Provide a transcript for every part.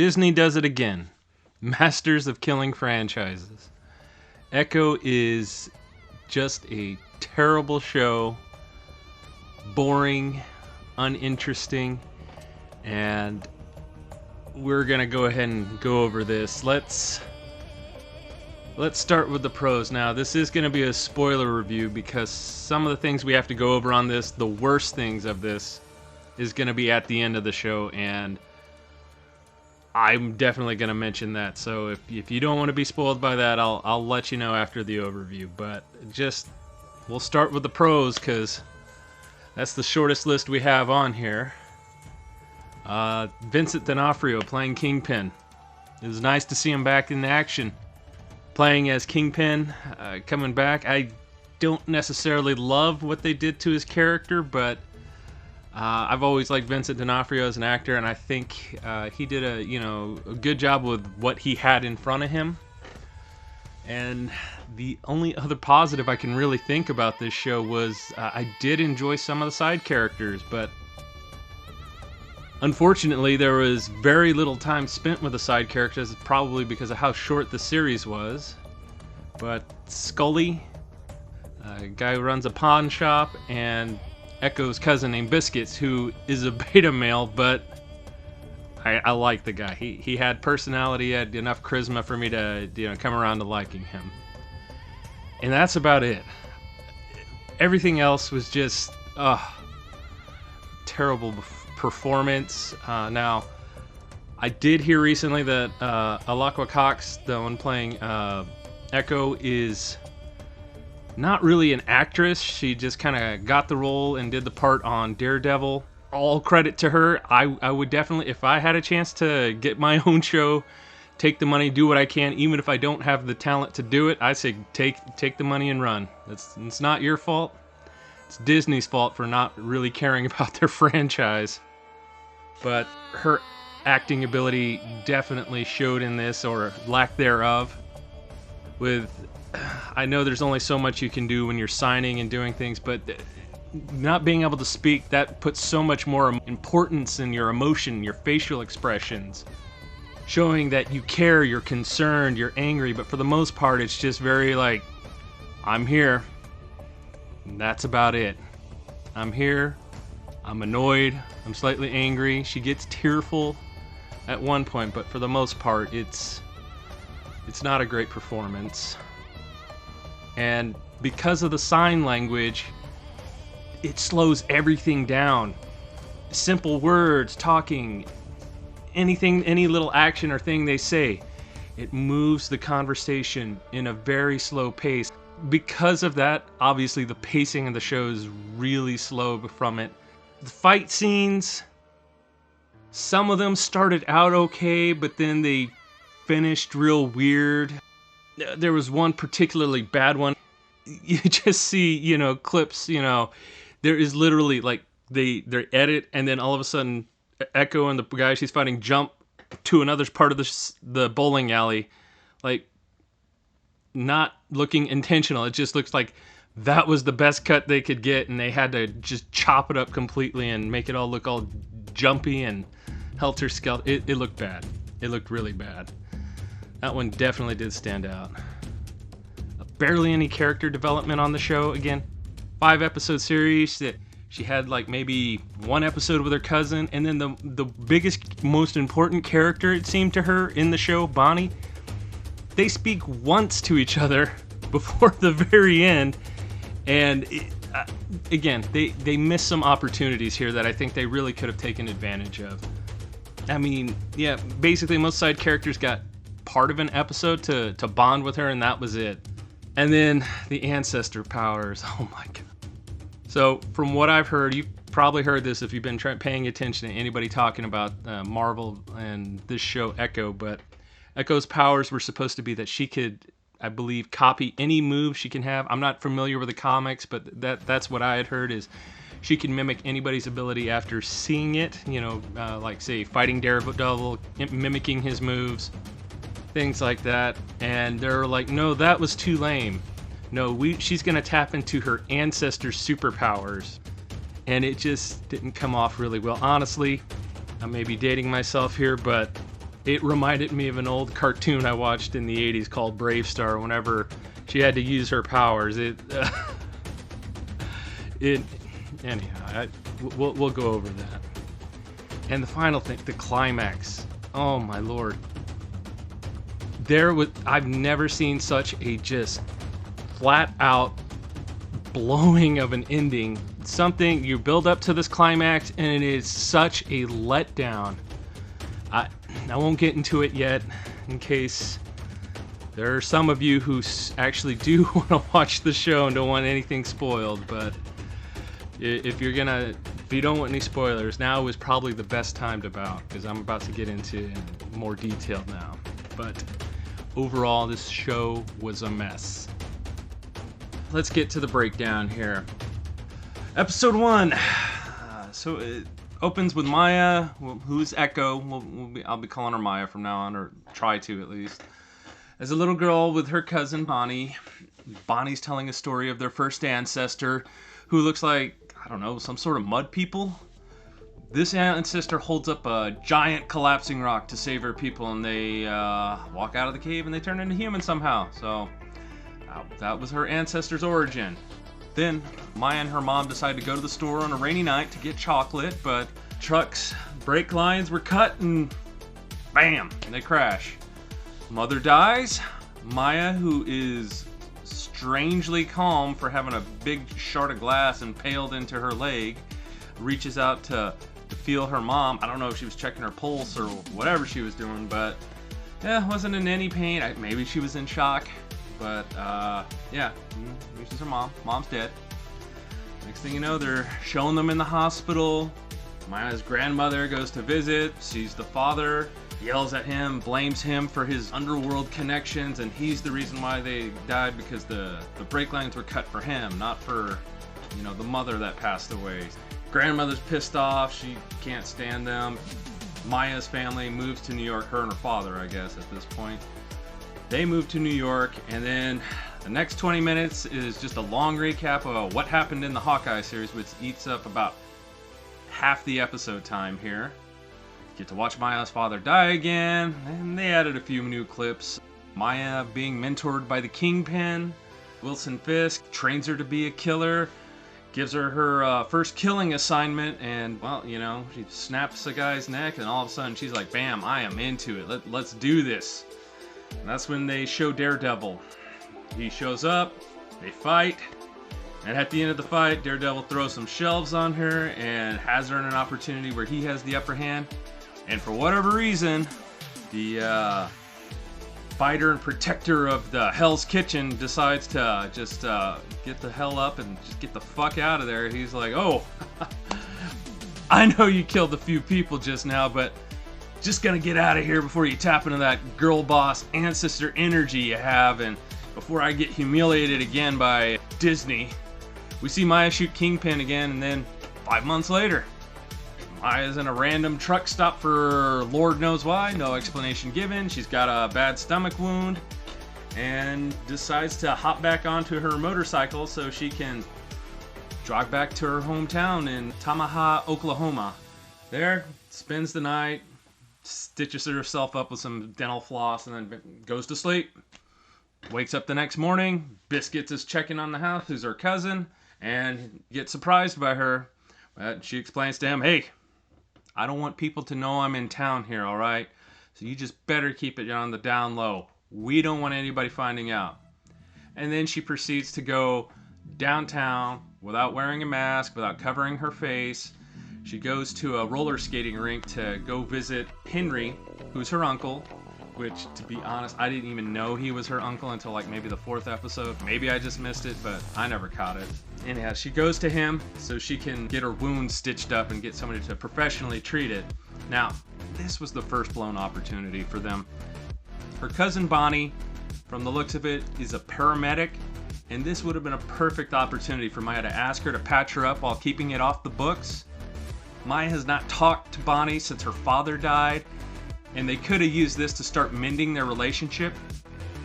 Disney does it again. Masters of killing franchises. Echo is just a terrible show. Boring, uninteresting, and we're gonna go ahead and go over this. Let's start with the pros. Now, this is gonna be a spoiler review because some of the things we have to go over on this, the worst things of this, is gonna be at the end of the show, and I'm definitely gonna mention that. So if you don't want to be spoiled by that, I'll let you know after the overview. But we'll start with the pros because that's the shortest list we have on here. Vincent D'Onofrio playing Kingpin. It was nice to see him back in action. Playing as Kingpin, coming back. I don't necessarily love what they did to his character, but I've always liked Vincent D'Onofrio as an actor, and I think he did a good job with what he had in front of him. And the only other positive I can really think about this show was I did enjoy some of the side characters, but unfortunately there was very little time spent with the side characters, probably because of how short the series was. But Scully, a guy who runs a pawn shop, and Echo's cousin named Biscuits, who is a beta male, but I like the guy. He had personality, he had enough charisma for me to come around to liking him. And that's about it. Everything else was just terrible performance. Now, I did hear recently that Alaqua Cox, the one playing Echo, is not really an actress. She just kind of got the role and did the part on Daredevil. All credit to her. I would definitely, if I had a chance to get my own show, take the money, do what I can, even if I don't have the talent to do it, I say take the money and run. It's not your fault. It's Disney's fault for not really caring about their franchise. But her acting ability definitely showed in this, or lack thereof. I know there's only so much you can do when you're signing and doing things, but not being able to speak, that puts so much more importance in your emotion, your facial expressions, showing that you care, you're concerned, you're angry. But for the most part, it's just very like, I'm here, and that's about it. I'm here, I'm annoyed, I'm slightly angry. She gets tearful at one point, but for the most part, it's not a great performance. And because of the sign language, it slows everything down. Simple words, talking, anything, any little action or thing they say, it moves the conversation in a very slow pace. Because of that, obviously the pacing of the show is really slow from it. The fight scenes, some of them started out okay, but then they finished real weird. There was one particularly bad one. You just see, clips, there is literally like they edit, and then all of a sudden Echo and the guy she's fighting jump to another part of the bowling alley, like not looking intentional. It just looks like that was the best cut they could get, and they had to just chop it up completely and make it all look all jumpy and helter-skelter. It looked bad. It looked really bad. That one definitely did stand out. Barely any character development on the show. Again, 5-episode series that she had like maybe one episode with her cousin, and then the biggest, most important character, it seemed to her in the show, Bonnie, they speak once to each other before the very end, and again, they missed some opportunities here that I think they really could have taken advantage of. I mean, yeah, basically most side characters got part of an episode to bond with her, and that was it. And then the ancestor powers, oh my god. So from what I've heard, you've probably heard this if you've been paying attention to anybody talking about Marvel and this show Echo, but Echo's powers were supposed to be that she could, I believe, copy any move she can have. I'm not familiar with the comics, but that's what I had heard, is she can mimic anybody's ability after seeing it, like say fighting Daredevil, mimicking his moves, things like that. And they're like, no, that was too lame. No, she's gonna tap into her ancestors' superpowers. And it just didn't come off really well. Honestly, I may be dating myself here, but It reminded me of an old cartoon I watched in the 80s called Brave Star. Whenever she had to use her powers, anyhow, we'll go over that. And the final thing, the climax. Oh my lord. I've never seen such a just flat out blowing of an ending. Something you build up to this climax and it is such a letdown. I won't get into it yet in case there are some of you who actually do want to watch the show and don't want anything spoiled, but if you don't want any spoilers, now is probably the best time because I'm about to get into more detail now. But overall, this show was a mess. Let's get to the breakdown here. Episode 1. So it opens with Maya, who's Echo. I'll be calling her Maya from now on, or try to at least. As a little girl with her cousin Bonnie. Bonnie's telling a story of their first ancestor, who looks like, I don't know, some sort of mud people. This ancestor holds up a giant collapsing rock to save her people, and they walk out of the cave and they turn into humans somehow. So that was her ancestor's origin. Then Maya and her mom decide to go to the store on a rainy night to get chocolate, but truck's brake lines were cut and bam, they crash. Mother dies. Maya, who is strangely calm for having a big shard of glass impaled into her leg, reaches out to feel her mom. I don't know if she was checking her pulse or whatever she was doing, but wasn't in any pain. Maybe she was in shock. But, reaches her mom. Mom's dead. Next thing you know, they're showing them in the hospital. Maya's grandmother goes to visit, sees the father, yells at him, blames him for his underworld connections, and he's the reason why they died, because the brake lines were cut for him, not for, the mother that passed away. Grandmother's pissed off. She can't stand them. Maya's family moves to New York, her and her father, I guess, at this point. They move to New York, and then the next 20 minutes is just a long recap of what happened in the Hawkeye series, which eats up about half the episode time here. Get to watch Maya's father die again, and they added a few new clips. Maya being mentored by the Kingpin. Wilson Fisk trains her to be a killer, gives her her first killing assignment, and, she snaps a guy's neck, and all of a sudden she's like, bam, I am into it. Let's do this. And that's when they show Daredevil. He shows up, they fight, and at the end of the fight, Daredevil throws some shelves on her and has her in an opportunity where he has the upper hand. And for whatever reason, the fighter and protector of the Hell's Kitchen decides to just get the hell up and just get the fuck out of there. He's like, oh, I know you killed a few people just now, but just gonna get out of here before you tap into that girl boss ancestor energy you have, and before I get humiliated again by Disney. We see Maya shoot Kingpin again, and then 5 months later, Maya's in a random truck stop for Lord knows why, no explanation given. She's got a bad stomach wound and decides to hop back onto her motorcycle so she can jog back to her hometown in Tamaha, Oklahoma. There, spends the night, stitches herself up with some dental floss, and then goes to sleep. Wakes up the next morning, Biscuits is checking on the house, who's her cousin, and gets surprised by her. But she explains to him, hey, I don't want people to know I'm in town here, alright? So you just better keep it on the down low. We don't want anybody finding out. And then she proceeds to go downtown without wearing a mask, without covering her face. She goes to a roller skating rink to go visit Henry, who's her uncle, which, to be honest, I didn't even know he was her uncle until like maybe the 4th episode. Maybe I just missed it, but I never caught it. Anyhow, she goes to him so she can get her wound stitched up and get somebody to professionally treat it. Now, this was the first blown opportunity for them. Her cousin Bonnie, from the looks of it, is a paramedic, and this would have been a perfect opportunity for Maya to ask her to patch her up while keeping it off the books. Maya has not talked to Bonnie since her father died, and they could have used this to start mending their relationship.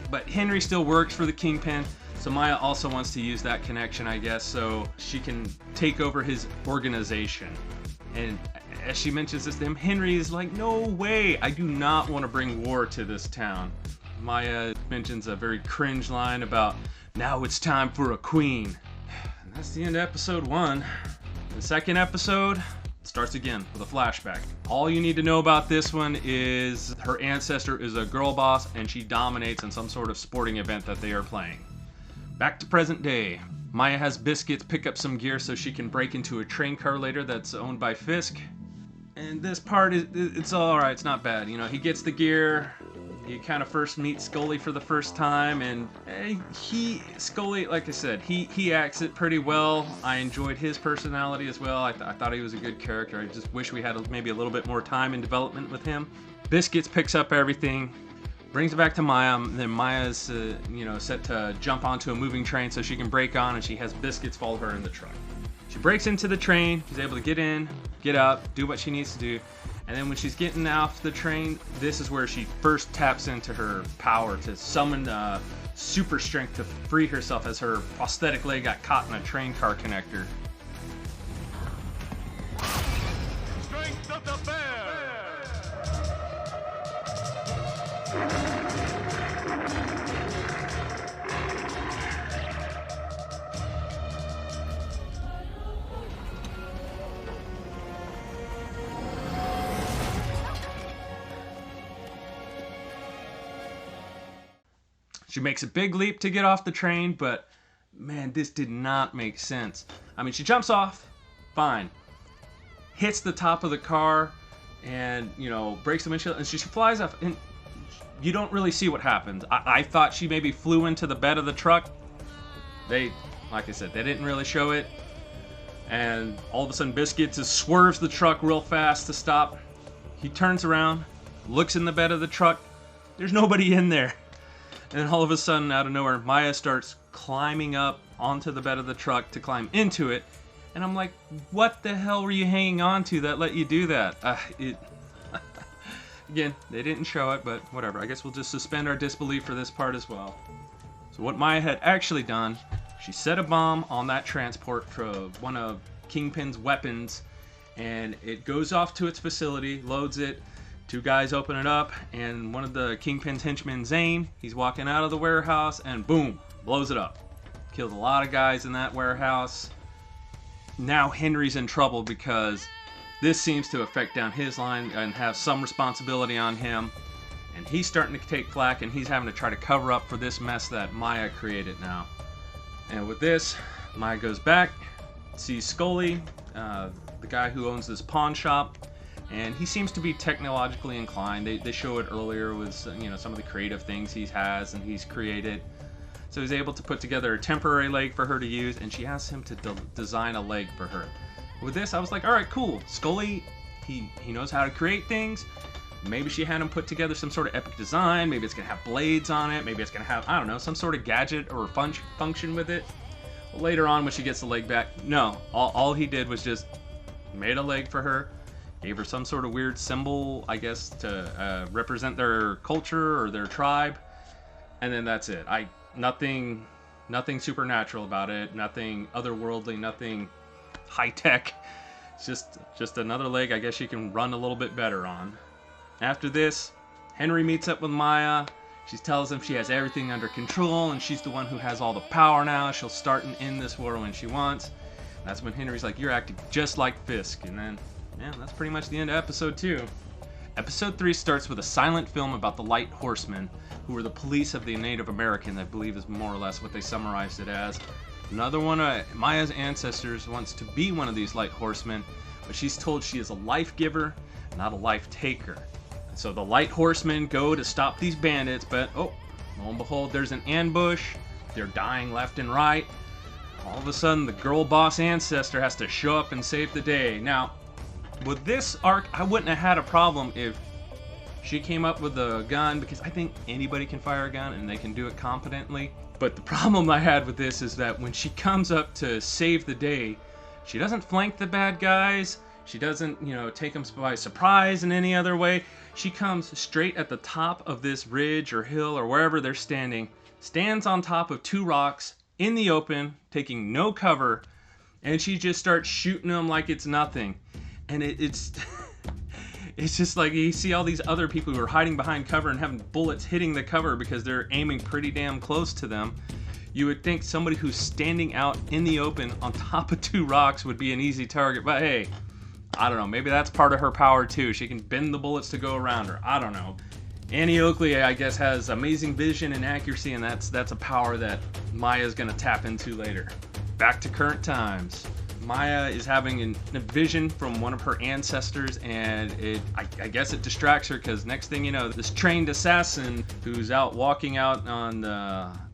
But Henry still works for the Kingpin, so Maya also wants to use that connection, I guess, so she can take over his organization. And as she mentions this to him, Henry is like, no way, I do not want to bring war to this town. Maya mentions a very cringe line about, now it's time for a queen. And that's the end of episode 1. The second episode starts again with a flashback. All you need to know about this one is her ancestor is a girl boss and she dominates in some sort of sporting event that they are playing. Back to present day. Maya has Biscuits pick up some gear so she can break into a train car later that's owned by Fisk. And this part it's alright, it's not bad. You know, he gets the gear, you kind of first meet Scully for the first time, and Scully, like I said, he acts it pretty well. I enjoyed his personality as well. I thought he was a good character. I just wish we had maybe a little bit more time in development with him. Biscuits picks up everything, brings it back to Maya, and then Maya's set to jump onto a moving train so she can break on, and she has Biscuits follow her in the truck. She breaks into the train, she's able to get in, get out, do what she needs to do. And then when she's getting off the train, this is where she first taps into her power to summon super strength to free herself as her prosthetic leg got caught in a train car connector. Strength of the bear! She makes a big leap to get off the train, but man, this did not make sense. I mean, she jumps off, fine, hits the top of the car, and, breaks the windshield, and she flies off, and you don't really see what happens. I thought she maybe flew into the bed of the truck. Like I said, they didn't really show it. And all of a sudden, Biscuits just swerves the truck real fast to stop. He turns around, looks in the bed of the truck. There's nobody in there. And then all of a sudden, out of nowhere, Maya starts climbing up onto the bed of the truck to climb into it. And I'm like, what the hell were you hanging on to that let you do that? Again, they didn't show it, but whatever. I guess we'll just suspend our disbelief for this part as well. So what Maya had actually done, she set a bomb on that transport for one of Kingpin's weapons, and it goes off to its facility, loads it. Two guys open it up, and one of the Kingpin's henchmen, Zane, he's walking out of the warehouse, and boom, blows it up. Killed a lot of guys in that warehouse. Now Henry's in trouble because this seems to affect down his line and have some responsibility on him. And he's starting to take flack, and he's having to try to cover up for this mess that Maya created now. And with this, Maya goes back, sees Scully, the guy who owns this pawn shop, and he seems to be technologically inclined. They show it earlier with some of the creative things he has and he's created. So he's able to put together a temporary leg for her to use, and she asks him to design a leg for her. With this, I was like, all right, cool. Scully, he knows how to create things. Maybe she had him put together some sort of epic design. Maybe it's going to have blades on it. Maybe it's going to have, I don't know, some sort of gadget or function with it. Later on, when she gets the leg back, no. All he did was just made a leg for her. Gave her some sort of weird symbol, I guess, to represent their culture or their tribe, and then that's it. Nothing supernatural about it, nothing otherworldly, nothing high tech. It's just another leg I guess she can run a little bit better on. After this, Henry meets up with Maya. She tells him she has everything under control and she's the one who has all the power now. She'll start and end this war when she wants. And that's when Henry's like, you're acting just like Fisk. And then, yeah, that's pretty much the end of episode 2. Episode 3 starts with a silent film about the Light Horsemen, who are the police of the Native Americans, I believe is more or less what they summarized it as. Another one of Maya's ancestors wants to be one of these Light Horsemen, but she's told she is a life giver, not a life taker. So the Light Horsemen go to stop these bandits, but oh, lo and behold, there's an ambush. They're dying left and right. All of a sudden, the girl boss ancestor has to show up and save the day. Now, with this arc, I wouldn't have had a problem if she came up with a gun, because I think anybody can fire a gun and they can do it competently. But the problem I had with this is that when she comes up to save the day, she doesn't flank the bad guys. She doesn't, take them by surprise in any other way. She comes straight at the top of this ridge or hill or wherever they're standing, stands on top of 2 rocks in the open, taking no cover, and she just starts shooting them like it's nothing. And it's it's just like you see all these other people who are hiding behind cover and having bullets hitting the cover because they're aiming pretty damn close to them. You would think somebody who's standing out in the open on top of 2 rocks would be an easy target, but hey, I don't know, maybe that's part of her power too. She can bend the bullets to go around her. I don't know. Annie Oakley, I guess, has amazing vision and accuracy, and that's a power that Maya's gonna tap into later. Back to current times. Maya is having a vision from one of her ancestors, and I guess it distracts her because next thing you know, this trained assassin who's out walking out on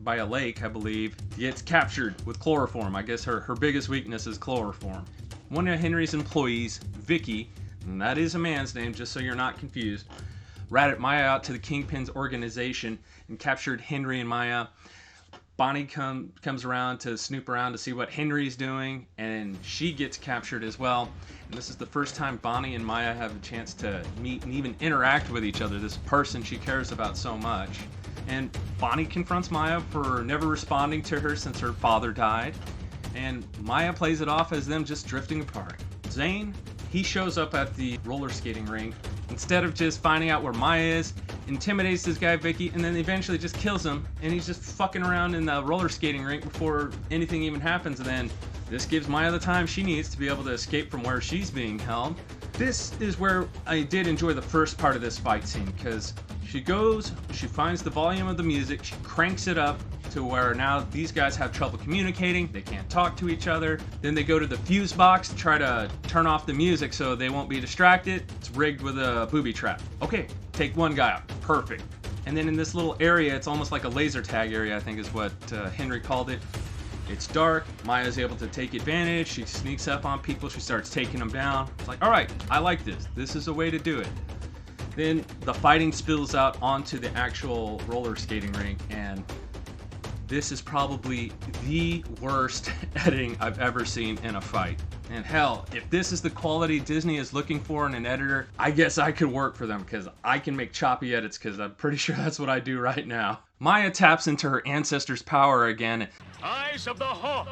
by a lake, I believe, gets captured with chloroform. I guess her biggest weakness is chloroform. One of Henry's employees, Vicky, and that is a man's name, just so you're not confused, ratted Maya out to the Kingpin's organization and captured Henry and Maya. Bonnie comes around to snoop around to see what Henry's doing, and she gets captured as well. And this is the first time Bonnie and Maya have a chance to meet and even interact with each other, this person she cares about so much. And Bonnie confronts Maya for never responding to her since her father died, and Maya plays it off as them just drifting apart. Zane, he shows up at the roller skating rink. Instead of just finding out where Maya is, intimidates this guy Vicky, and then eventually just kills him, and he's just fucking around in the roller skating rink before anything even happens. And then this gives Maya the time she needs to be able to escape from where she's being held. This is where I did enjoy the first part of this fight scene, because she finds the volume of the music, she cranks it up to where now these guys have trouble communicating, they can't talk to each other. Then they go to the fuse box to try to turn off the music so they won't be distracted. It's rigged with a booby trap. Okay, take one guy out, perfect. And then in this little area, it's almost like a laser tag area, I think is what Henry called it. It's dark, Maya's able to take advantage, she sneaks up on people, she starts taking them down. It's like, all right, I like this. This is a way to do it. Then the fighting spills out onto the actual roller skating rink, and this is probably the worst editing I've ever seen in a fight. And hell, if this is the quality Disney is looking for in an editor, I guess I could work for them because I can make choppy edits because I'm pretty sure that's what I do right now. Maya taps into her ancestor's power again. Eyes of the Hawk.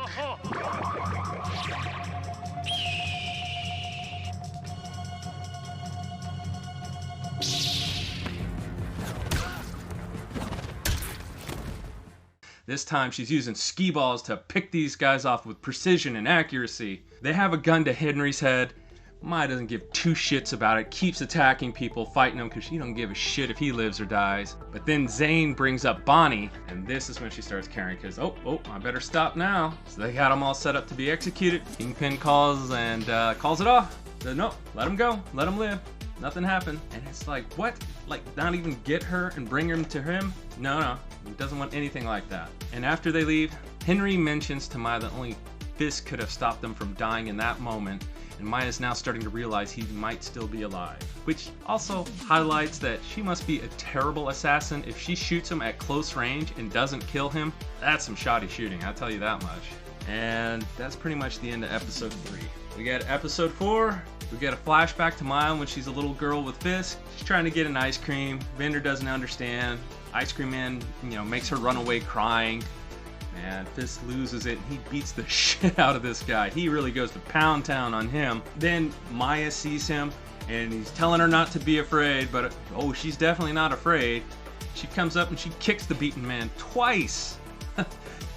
This time she's using skee balls to pick these guys off with precision and accuracy. They have a gun to Henry's head. Maya doesn't give 2 shits about it, keeps attacking people, fighting them because she don't give a shit if he lives or dies. But then Zane brings up Bonnie, and this is when she starts caring because, oh, I better stop now. So they got them all set up to be executed. Kingpin calls and calls it off. Said, no, let him go, let him live. Nothing happened. And it's like, what? Like, not even get her and bring him to him? No, he doesn't want anything like that. And after they leave, Henry mentions to Maya that only Fisk could have stopped them from dying in that moment, and Maya's now starting to realize he might still be alive. Which also highlights that she must be a terrible assassin if she shoots him at close range and doesn't kill him. That's some shoddy shooting, I'll tell you that much. And that's pretty much the end of episode 3. We got episode 4. We get a flashback to Maya when she's a little girl with Fisk. She's trying to get an ice cream. Vendor doesn't understand. Ice cream man, makes her run away crying. And Fisk loses it. He beats the shit out of this guy. He really goes to pound town on him. Then Maya sees him and he's telling her not to be afraid, but she's definitely not afraid. She comes up and she kicks the beaten man twice.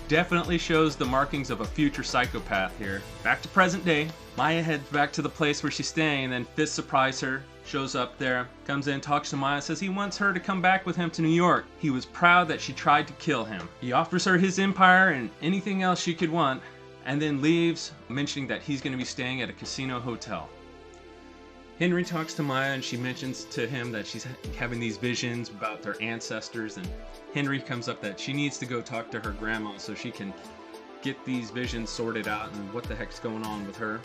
Definitely shows the markings of a future psychopath here. Back to present day. Maya heads back to the place where she's staying, and then Fisk surprises her, shows up there, comes in, talks to Maya, says he wants her to come back with him to New York. He was proud that she tried to kill him. He offers her his empire and anything else she could want, and then leaves, mentioning that he's going to be staying at a casino hotel. Henry talks to Maya and she mentions to him that she's having these visions about their ancestors, and Henry comes up that she needs to go talk to her grandma so she can get these visions sorted out and what the heck's going on with her.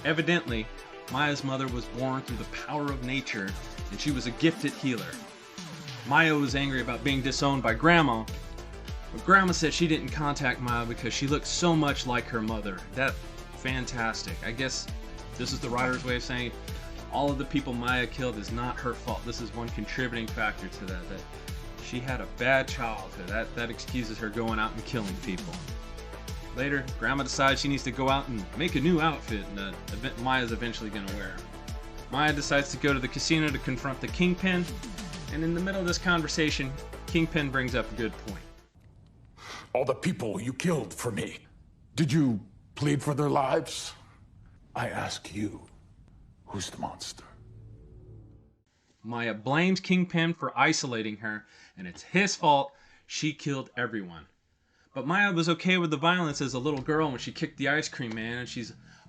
Evidently, Maya's mother was born through the power of nature and she was a gifted healer. Maya was angry about being disowned by Grandma, but Grandma said she didn't contact Maya because she looked so much like her mother. That's fantastic. I guess this is the writer's way of saying all of the people Maya killed is not her fault. This is one contributing factor to that she had a bad childhood. That excuses her going out and killing people. Later, Grandma decides she needs to go out and make a new outfit that Maya's eventually gonna wear. Maya decides to go to the casino to confront the Kingpin, and in the middle of this conversation, Kingpin brings up a good point. All the people you killed for me, did you plead for their lives? I ask you, who's the monster? Maya blames Kingpin for isolating her, and it's his fault she killed everyone. But Maya was okay with the violence as a little girl when she kicked the ice cream man, and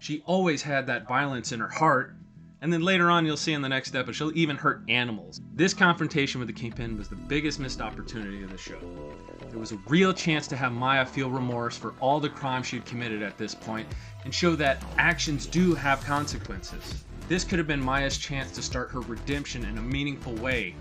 she always had that violence in her heart. And then later on, you'll see in the next episode, she'll even hurt animals. This confrontation with the Kingpin was the biggest missed opportunity of the show. There was a real chance to have Maya feel remorse for all the crimes she'd committed at this point, and show that actions do have consequences. This could have been Maya's chance to start her redemption in a meaningful way.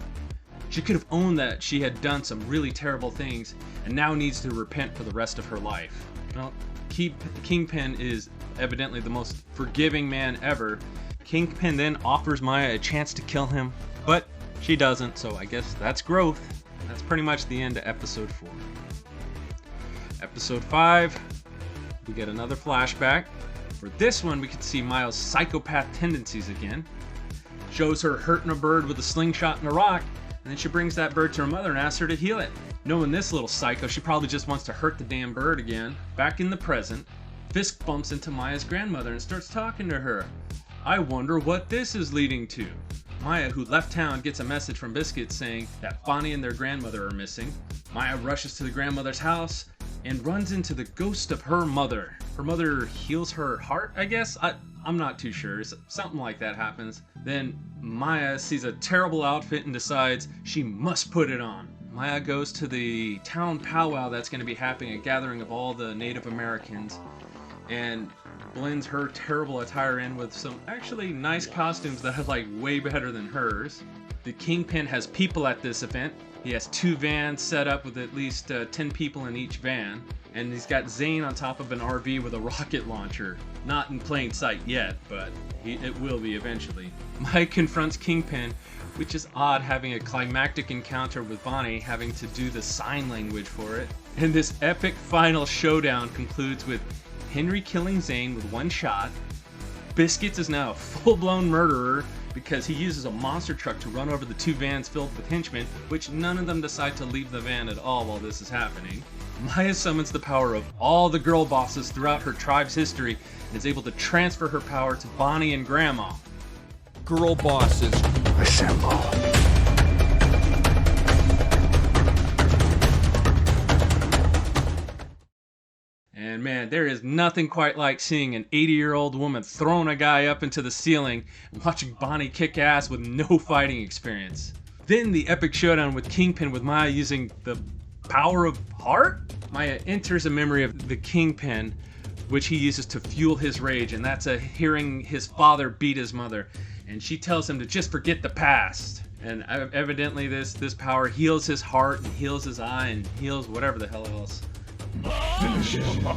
She could have owned that she had done some really terrible things, and now needs to repent for the rest of her life. Well, Kingpin is evidently the most forgiving man ever. Kingpin then offers Maya a chance to kill him, but she doesn't, so I guess that's growth. That's pretty much the end of episode 4. Episode 5, we get another flashback. For this one, we can see Maya's psychopath tendencies again. Shows her hurting a bird with a slingshot and a rock, and then she brings that bird to her mother and asks her to heal it. Knowing this little psycho, she probably just wants to hurt the damn bird again. Back in the present, Fisk bumps into Maya's grandmother and starts talking to her. I wonder what this is leading to. Maya, who left town, gets a message from Biscuit saying that Bonnie and their grandmother are missing. Maya rushes to the grandmother's house and runs into the ghost of her mother. Her mother heals her heart, I guess? I'm not too sure. Something like that happens. Then Maya sees a terrible outfit and decides she must put it on. Maya goes to the town powwow that's going to be happening, a gathering of all the Native Americans, and blends her terrible attire in with some actually nice costumes that are like way better than hers. The Kingpin has people at this event. He has 2 vans set up with at least 10 people in each van, and he's got Zane on top of an RV with a rocket launcher. Not in plain sight yet, but it will be eventually. Mike confronts Kingpin, which is odd having a climactic encounter with Bonnie having to do the sign language for it. And this epic final showdown concludes with Henry killing Zane with 1 shot. Biscuits is now a full-blown murderer because he uses a monster truck to run over the 2 vans filled with henchmen, which none of them decide to leave the van at all while this is happening. Maya summons the power of all the girl bosses throughout her tribe's history and is able to transfer her power to Bonnie and Grandma. Girl bosses, Assemble. And man, there is nothing quite like seeing an 80-year-old woman throwing a guy up into the ceiling and watching Bonnie kick ass with no fighting experience. Then the epic showdown with Kingpin with Maya using the power of heart? Maya enters a memory of the Kingpin, which he uses to fuel his rage, and that's hearing his father beat his mother. And she tells him to just forget the past. And evidently this power heals his heart and heals his eye and heals whatever the hell else. Finish him.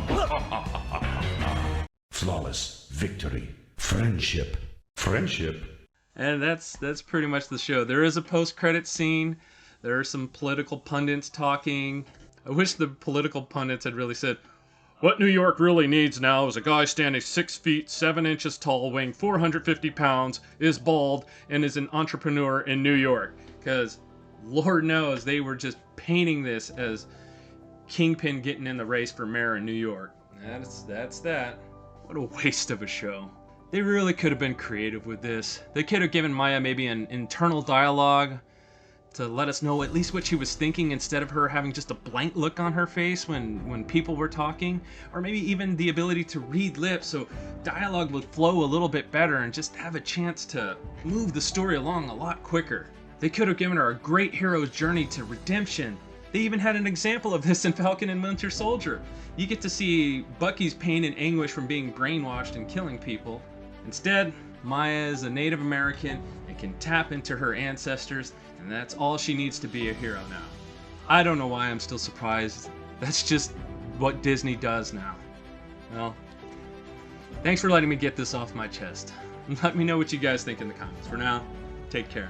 Flawless victory. Friendship. Friendship. And that's pretty much the show. There is a post-credit scene. There are some political pundits talking. I wish the political pundits had really said, what New York really needs now is a guy standing 6 feet 7 inches tall, weighing 450 pounds, is bald, and is an entrepreneur in New York. Because Lord knows they were just painting this as Kingpin getting in the race for mayor in New York. That's that. What a waste of a show. They really could have been creative with this. They could have given Maya maybe an internal dialogue to let us know at least what she was thinking instead of her having just a blank look on her face when people were talking. Or maybe even the ability to read lips so dialogue would flow a little bit better and just have a chance to move the story along a lot quicker. They could have given her a great hero's journey to redemption. They even had an example of this in Falcon and Winter Soldier. You get to see Bucky's pain and anguish from being brainwashed and killing people. Instead, Maya is a Native American and can tap into her ancestors, and that's all she needs to be a hero now. I don't know why I'm still surprised. That's just what Disney does now. Well, thanks for letting me get this off my chest. Let me know what you guys think in the comments. For now, take care.